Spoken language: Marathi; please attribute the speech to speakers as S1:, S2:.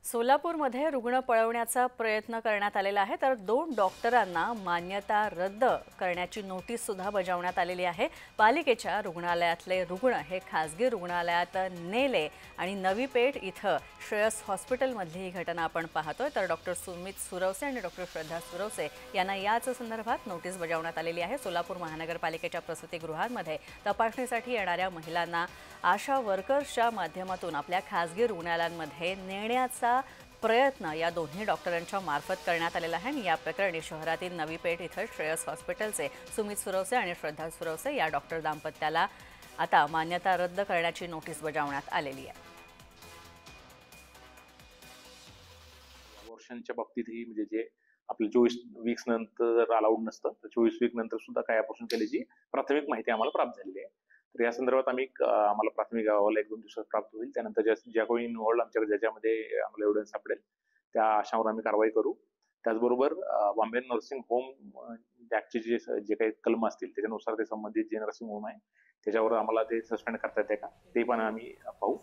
S1: सोलापूरमध्ये रुग्ण पळवण्याचा प्रयत्न करण्यात आलेला आहे, तर 2 डॉक्टरांना मान्यता रद्द करण्याची नोटीस सुद्धा बजावण्यात आलेली आहे। पालिकेच्या रुग्णालयातले रुग्ण हे खासगी रुग्णालयात नेले आणि नवी पेठ इथं श्रेयस हॉस्पिटलमधली ही घटना आपण पाहतोय। तर डॉक्टर सुमित सुरवसे आणि डॉक्टर श्रद्धा सुरवसे यांना याच संदर्भात नोटीस बजावण्यात आलेली आहे। सोलापूर महानगरपालिकेच्या प्रसूतिगृहांमध्ये तपासणीसाठी येणाऱ्या महिलांना आशा वर्कर्सच्या माध्यमातून आपल्या खासगी रुग्णालयांमध्ये नेण्याचा प्रयत्न या दोन्ही डॉक्टरांच्या मार्फत करण्यात आलेला आहे। या प्रकरणी शहरातील नवी पेठ इथं श्रेयस हॉस्पिटलचे सुमित सुरवसे आणि श्रद्धा सुरवसे या डॉक्टर दाम्पत्याला आता मान्यता रद्द करण्याची नोटीस बजावण्यात आलेली आहे।
S2: वर्षांच्या बाबतीतही म्हणजे जे आपले 24 वीक्स नंतर अलाउड नसतं, तर 24 वीक नंतर सुद्धा काय ऑपरेशन केल्याची प्राथमिक माहिती आम्हाला प्राप्त झालेली आहे। तर या संदर्भात आम्ही आम्हाला प्राथमिक अहवाल 1-2 दिवसात प्राप्त होईल। त्यानंतर ज्या कोणी इन्व्हॉल्ड आमच्याकडे ज्याच्यामध्ये आम्हाला एव्हिडन्स सापडेल त्या आशावर आम्ही कारवाई करू। त्याचबरोबर बॉम्बे नर्सिंग होम ॲक्टचे जे काही कलम असतील त्याच्यानुसार ते संबंधित जे नर्सिंग होम आहे त्याच्यावर आम्हाला ते सस्पेंड करता येते का ते पण आम्ही पाहू।